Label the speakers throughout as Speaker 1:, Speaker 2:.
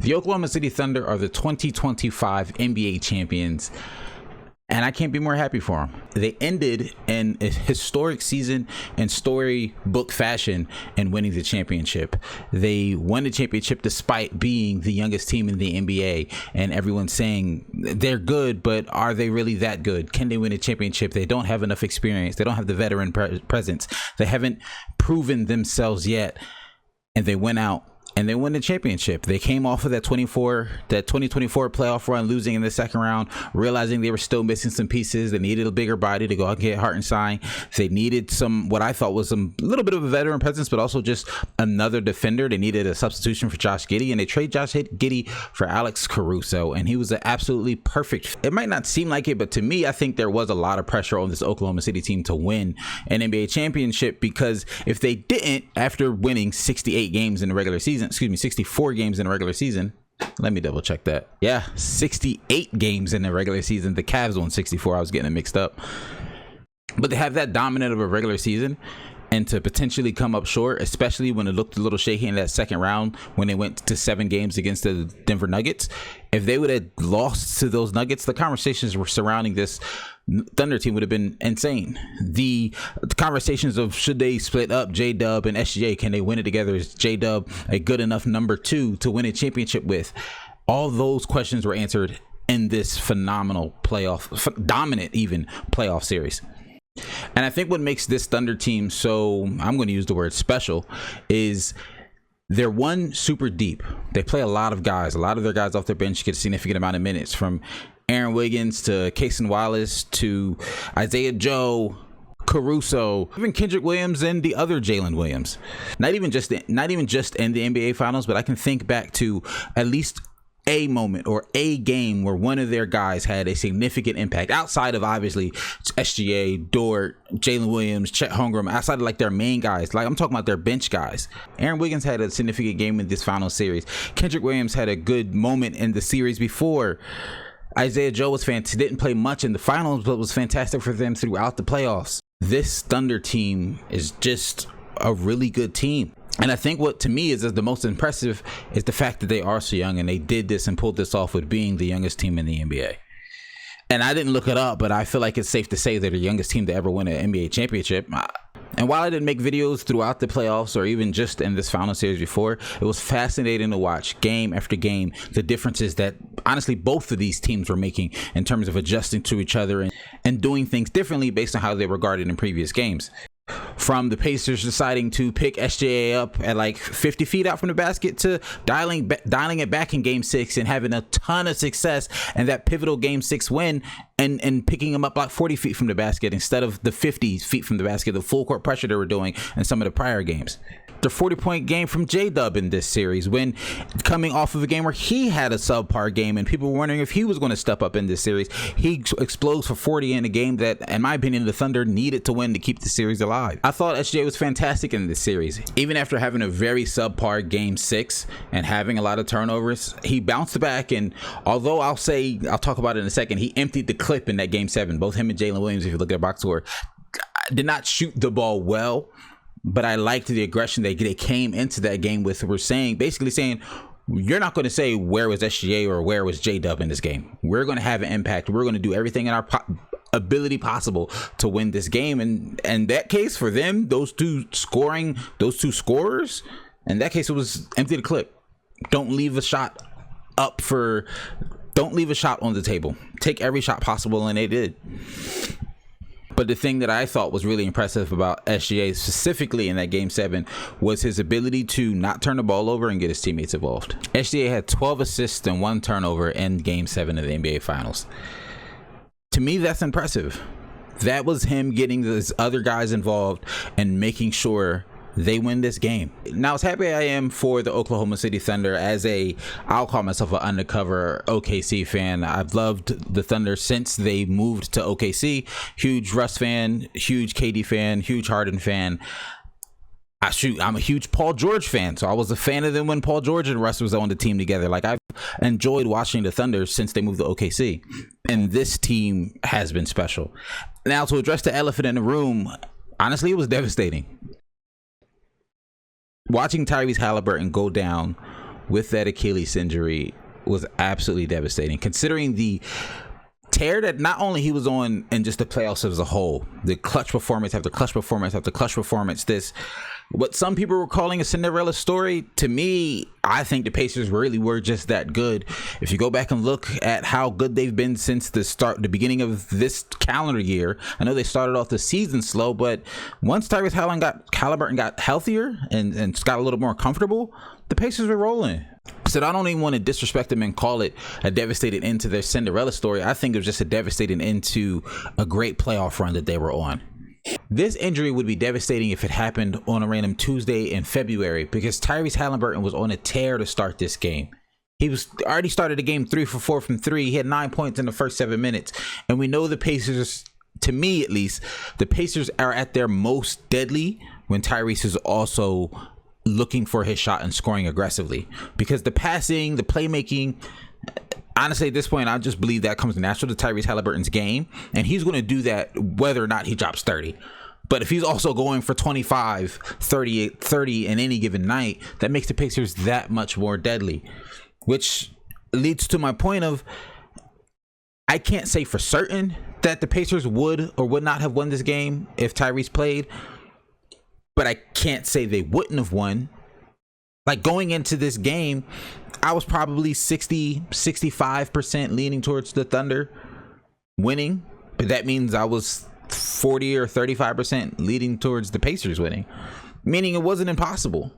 Speaker 1: The Oklahoma City Thunder are the 2025 NBA champions, and I can't be more happy for them. They ended in a historic season in storybook fashion and winning the championship. They won the championship despite being the youngest team in the NBA, and everyone's saying they're good, but are they really that good? Can they win a championship? They don't have enough experience. They don't have the veteran presence. They haven't proven themselves yet, and they went out and they won the championship. They came off of that 2024 playoff run, losing in the second round, realizing they were still missing some pieces. They needed a bigger body to go out and get Hartenstein. They needed some, what I thought was some little bit of a veteran presence, but also just another defender. They needed a substitution for Josh Giddey, and they traded Josh Giddey for Alex Caruso, and he was an absolutely perfect. It might not seem like it, but to me, I think there was a lot of pressure on this Oklahoma City team to win an NBA championship, because if they didn't, after winning 68 games in the regular season, 64 games in the regular season. Let me double check that. Yeah, 68 games in the regular season. The Cavs won 64. I was getting it mixed up. But to have that dominant of a regular season and to potentially come up short, especially when it looked a little shaky in that second round when they went to 7 games against the Denver Nuggets. If they would have lost to those Nuggets, the conversations were surrounding this Thunder team would have been insane. The conversations of should they split up J-Dub and SGA, can they win it together? Is J-Dub a good enough number 2 to win a championship with? All those questions were answered in this phenomenal dominant even playoff series. And I think what makes this Thunder team so, I'm going to use the word special, is they're one, super deep. They play a lot of guys. A lot of their guys off their bench get a significant amount of minutes, from Aaron Wiggins to Cason Wallace to Isaiah Joe, Caruso, even Kendrick Williams and the other Jalen Williams. Not even just in the NBA Finals, but I can think back to at least a moment or a game where one of their guys had a significant impact outside of obviously SGA, Dort, Jalen Williams, Chet Holmgren, outside of like their main guys. Like I'm talking about their bench guys. Aaron Wiggins had a significant game in this final series. Kendrick Williams had a good moment in the series before. Isaiah Joe was fantastic. Didn't play much in the finals, but was fantastic for them throughout the playoffs. This Thunder team is just a really good team. And I think what to me is the most impressive is the fact that they are so young, and they did this and pulled this off with being the youngest team in the NBA. And I didn't look it up, but I feel like it's safe to say they're the youngest team to ever win an NBA championship. And while I didn't make videos throughout the playoffs or even just in this final series before, it was fascinating to watch game after game the differences that honestly both of these teams were making in terms of adjusting to each other and doing things differently based on how they were guarded in previous games. From the Pacers deciding to pick SGA up at like 50 feet out from the basket to dialing it back in game 6 and having a ton of success and that pivotal game 6 win and picking him up like 40 feet from the basket instead of the 50 feet from the basket, the full court pressure they were doing in some of the prior games. The 40-point game from J-Dub in this series, when coming off of a game where he had a subpar game and people were wondering if he was going to step up in this series, he explodes for 40 in a game that, in my opinion, the Thunder needed to win to keep the series alive. I thought SGA was fantastic in this series. Even after having a very subpar game 6 and having a lot of turnovers, he bounced back, and although I'll talk about it in a second, he emptied the clip in that game 7. Both him and Jalen Williams, if you look at box score, did not shoot the ball well. But I liked the aggression they came into that game with. We're basically saying, you're not going to say where was SGA or where was J-Dub in this game. We're going to have an impact. We're going to do everything in our ability possible to win this game. And in that case, for them, those two scorers, in that case, it was empty the clip. Don't leave a shot on the table. Take every shot possible, and they did. But the thing that I thought was really impressive about SGA, specifically in that game 7, was his ability to not turn the ball over and get his teammates involved. SGA had 12 assists and 1 turnover in game 7 of the NBA Finals. To me, that's impressive. That was him getting those other guys involved and making sure they win this game. Now, as happy I am for the Oklahoma City Thunder, I'll call myself an undercover OKC fan. I've loved the Thunder since they moved to OKC. Huge Russ fan, huge KD fan, huge Harden fan. I'm a huge Paul George fan, so I was a fan of them when Paul George and Russ was on the team together. Like, I've enjoyed watching the Thunder since they moved to OKC, and this team has been special. Now, to address the elephant in the room, honestly, it was devastating. Watching Tyrese Haliburton go down with that Achilles injury was absolutely devastating, considering the tear that not only he was on in just the playoffs as a whole, the clutch performance after clutch performance after clutch performance, this what some people were calling a Cinderella story. To me, I think the Pacers really were just that good. If you go back and look at how good they've been since the beginning of this calendar year, I know they started off the season slow, but once Tyrese Halliburton got healthier and got a little more comfortable, the Pacers were rolling. So I don't even want to disrespect them and call it a devastating end to their Cinderella story. I think it was just a devastating end to a great playoff run that they were on. This injury would be devastating if it happened on a random Tuesday in February, because Tyrese Halliburton was on a tear to start this game. He was already started the game 3 for 4 from 3. He had 9 points in the first 7 minutes. And we know the Pacers, to me at least, the Pacers are at their most deadly when Tyrese is also looking for his shot and scoring aggressively, because the passing, the playmaking, honestly, at this point, I just believe that comes natural to Tyrese Halliburton's game, and he's going to do that whether or not he drops 30. But if he's also going for 25, 38, 30 in any given night, that makes the Pacers that much more deadly, which leads to my point of, I can't say for certain that the Pacers would or would not have won this game if Tyrese played, but I can't say they wouldn't have won. Like, going into this game, I was probably 65% leaning towards the Thunder winning, but that means I was 40 or 35% leaning towards the Pacers winning, meaning it wasn't impossible.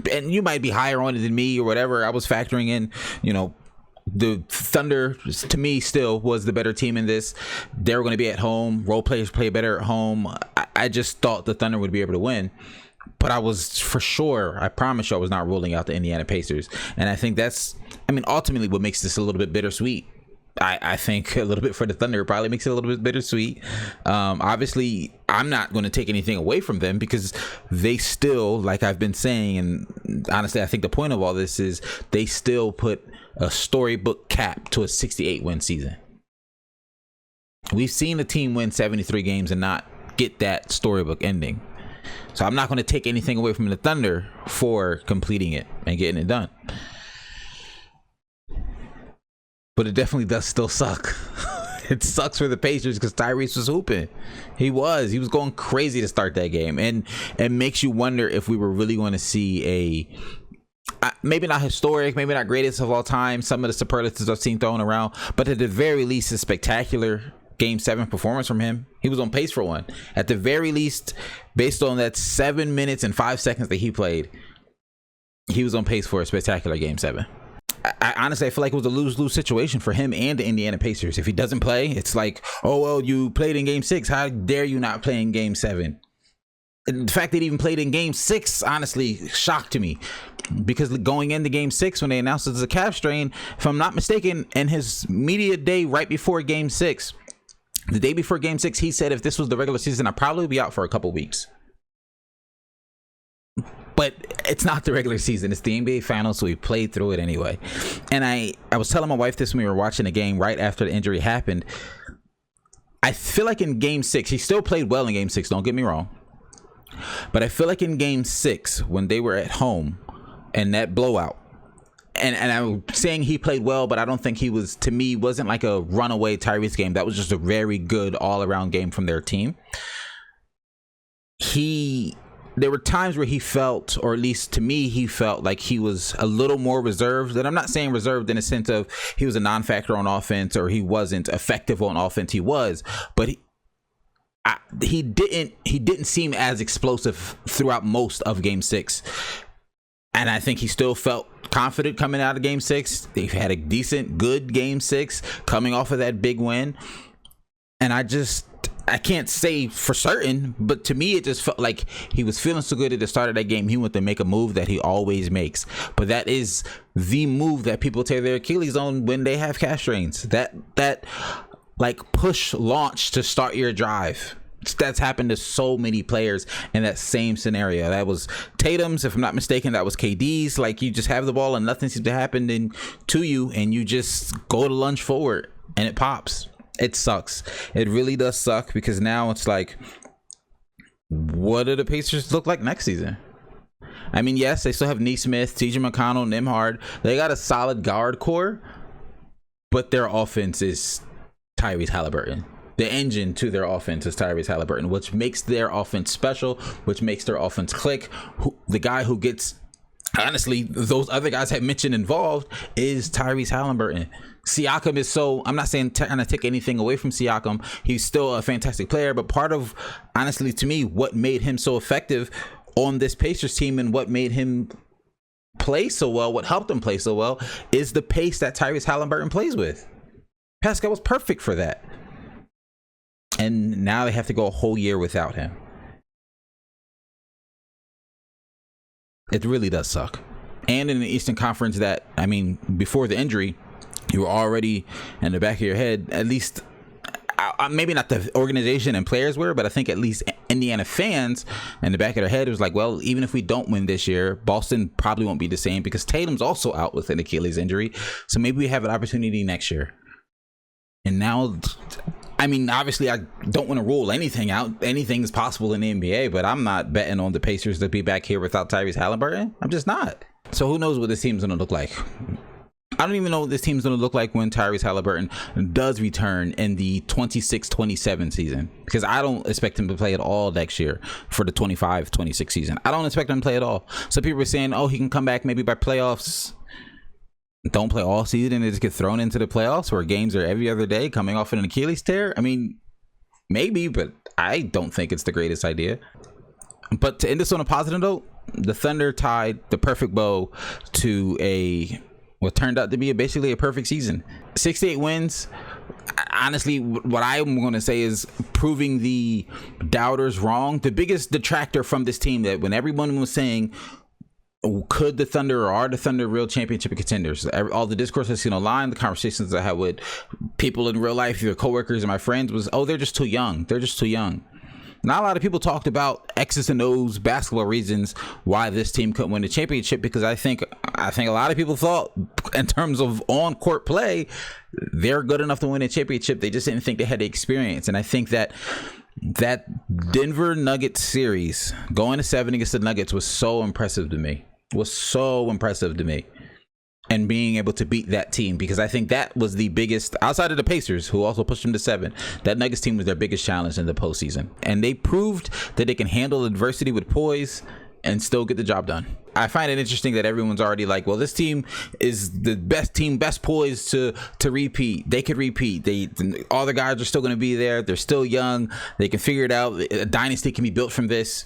Speaker 1: And you might be higher on it than me or whatever. I was factoring in, the Thunder, to me, still was the better team in this. They were going to be at home. Role players play better at home. I just thought the Thunder would be able to win. But I was for sure, I promise you, I was not ruling out the Indiana Pacers. And I think that's, ultimately what makes this a little bit bittersweet. I think a little bit for the Thunder probably makes it a little bit bittersweet. Obviously, I'm not going to take anything away from them, because they still, like I've been saying, and honestly, I think the point of all this is they still put a storybook cap to a 68 win season. We've seen a team win 73 games and not get that storybook ending. So I'm not going to take anything away from the Thunder for completing it and getting it done. But it definitely does still suck. It sucks for the Pacers because Tyrese was hooping. He was going crazy to start that game. And it makes you wonder if we were really going to see maybe not historic, maybe not greatest of all time, some of the superlatives I've seen thrown around, but at the very least, a spectacular Game 7 performance from him. He was on pace for one. At the very least, based on that 7 minutes and 5 seconds that he played, he was on pace for a spectacular Game 7. I honestly, I feel like it was a lose-lose situation for him and the Indiana Pacers. If he doesn't play, it's like, oh, well, you played in Game 6. How dare you not play in Game 7? And the fact that he even played in Game 6, honestly, shocked me. Because going into Game 6, when they announced it as a calf strain, if I'm not mistaken, in his media day right before Game 6, the day before Game 6, he said if this was the regular season, I'd probably be out for a couple weeks. But it's not the regular season. It's the NBA Finals, so we played through it anyway. And I was telling my wife this when we were watching the game right after the injury happened. I feel like in Game 6, he still played well in Game 6, don't get me wrong. But I feel like in Game 6, when they were at home and that blowout, and I'm saying he played well, but I don't think he was, to me, wasn't like a runaway Tyrese game. That was just a very good all-around game from their team. There were times where he felt, or at least to me, he felt like he was a little more reserved. And I'm not saying reserved in a sense of he was a non-factor on offense or he wasn't effective on offense. He was, but he didn't seem as explosive throughout most of Game 6. And I think he still felt confident coming out of Game 6. They've had a decent, good Game 6 coming off of that big win. And I can't say for certain, but to me, it just felt like he was feeling so good at the start of that game. He went to make a move that he always makes. But that is the move that people tear their Achilles on when they have calf strains. That like push launch to start your drive. That's happened to so many players in that same scenario. That was Tatum's, if I'm not mistaken. That was KD's. Like, you just have the ball and nothing seems to happen to you, and you just go to lunge forward and it pops. It sucks. It really does suck, because now it's like, what do the Pacers look like next season? I mean, yes, they still have Neesmith, TJ McConnell, Nembhard. They got a solid guard core, but their offense is Tyrese Halliburton. The engine to their offense is Tyrese Halliburton, which makes their offense special, which makes their offense click. The guy who gets, honestly, those other guys have mentioned involved is Tyrese Halliburton. Siakam is so, I'm not saying trying to take anything away from Siakam. He's still a fantastic player, but part of, honestly, to me, what made him so effective on this Pacers team and what made him play so well, what helped him play so well, is the pace that Tyrese Halliburton plays with. Pascal was perfect for that. And now they have to go a whole year without him. It really does suck. And in the Eastern Conference that, I mean, before the injury, you were already in the back of your head, at least, maybe not the organization and players were, but I think at least Indiana fans in the back of their head, it was like, well, even if we don't win this year, Boston probably won't be the same because Tatum's also out with an Achilles injury. So maybe we have an opportunity next year. And now, I mean, obviously, I don't want to rule anything out. Anything is possible in the NBA, but I'm not betting on the Pacers to be back here without Tyrese Halliburton. I'm just not. So who knows what this team's going to look like? I don't even know what this team's going to look like when Tyrese Halliburton does return in the 26-27 season, because I don't expect him to play at all next year for the 25-26 season. I don't expect him to play at all. So people are saying, oh, he can come back maybe by playoffs. Don't play all season and just get thrown into the playoffs where games are every other day coming off an Achilles tear. I mean, maybe, but I don't think it's the greatest idea. But to end this on a positive note, the Thunder tied the perfect bow to what turned out to be basically a perfect season. 68 wins. Honestly, what I'm going to say is proving the doubters wrong. The biggest detractor from this team, that when everyone was saying, could the Thunder or are the Thunder real championship contenders? All the discourse I've seen online, the conversations I had with people in real life, your coworkers and my friends, was, oh, they're just too young. They're just too young. Not a lot of people talked about X's and O's basketball reasons why this team couldn't win the championship, because I think a lot of people thought in terms of on-court play, they're good enough to win a championship. They just didn't think they had the experience. And I think that Denver Nuggets series, going to 7 against the Nuggets, was so impressive to me. And being able to beat that team, because I think that was the biggest, outside of the Pacers, who also pushed them to 7, that Nuggets team was their biggest challenge in the postseason. And they proved that they can handle adversity with poise and still get the job done. I find it interesting that everyone's already like, well, this team is the best team, best poised to repeat. They could repeat. All the guys are still going to be there. They're still young. They can figure it out. A dynasty can be built from this.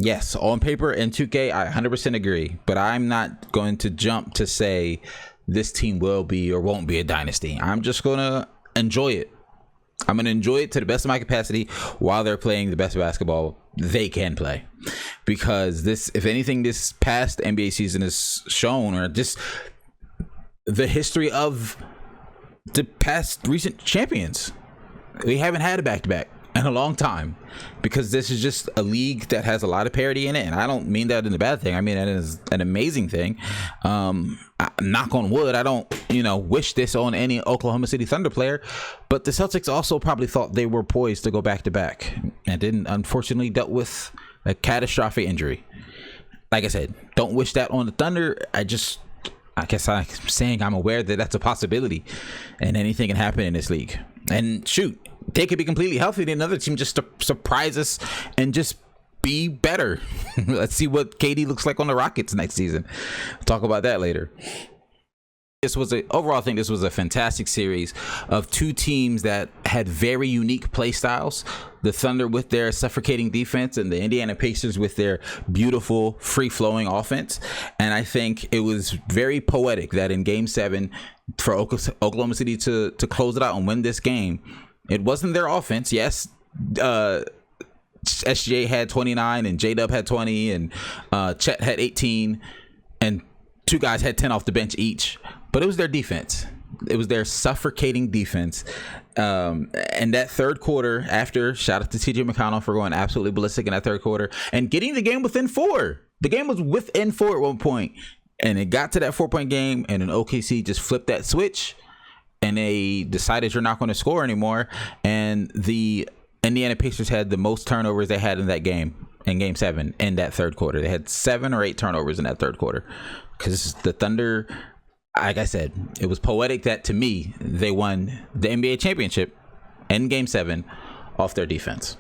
Speaker 1: Yes, on paper and 2K, I 100% agree. But I'm not going to jump to say this team will be or won't be a dynasty. I'm just going to enjoy it. I'm going to enjoy it to the best of my capacity while they're playing the best basketball they can play. Because this, if anything, this past NBA season has shown, or just the history of the past recent champions, we haven't had a back-to-back in a long time, because this is just a league that has a lot of parity in it. And I don't mean that in a bad thing. I mean that as an amazing thing. Knock on wood, I don't wish this on any Oklahoma City Thunder player, but the Celtics also probably thought they were poised to go back to back and didn't, unfortunately dealt with a catastrophic injury. Like I said, don't wish that on the Thunder. I guess I'm saying I'm aware that that's a possibility and anything can happen in this league. And shoot, they could be completely healthy, then another team just surprise us and just be better. Let's see what KD looks like on the Rockets next season. We'll talk about that later. Overall, I think this was a fantastic series of two teams that had very unique play styles. The Thunder with their suffocating defense and the Indiana Pacers with their beautiful, free-flowing offense. And I think it was very poetic that in Game 7 for Oklahoma City to close it out and win this game, it wasn't their offense. Yes, SGA had 29 and J-Dub had 20 and Chet had 18 and two guys had 10 off the bench each. But it was their defense. It was their suffocating defense. And that third quarter, after, shout out to TJ McConnell for going absolutely ballistic in that third quarter and getting the game within 4. The game was within 4 at one point. And it got to that 4-point game, and then OKC just flipped that switch and they decided you're not going to score anymore. And the Indiana Pacers had the most turnovers they had in that game. in Game 7 in that third quarter. They had 7 or 8 turnovers in that third quarter because the Thunder, like I said, it was poetic that to me they won the NBA championship in Game 7 off their defense.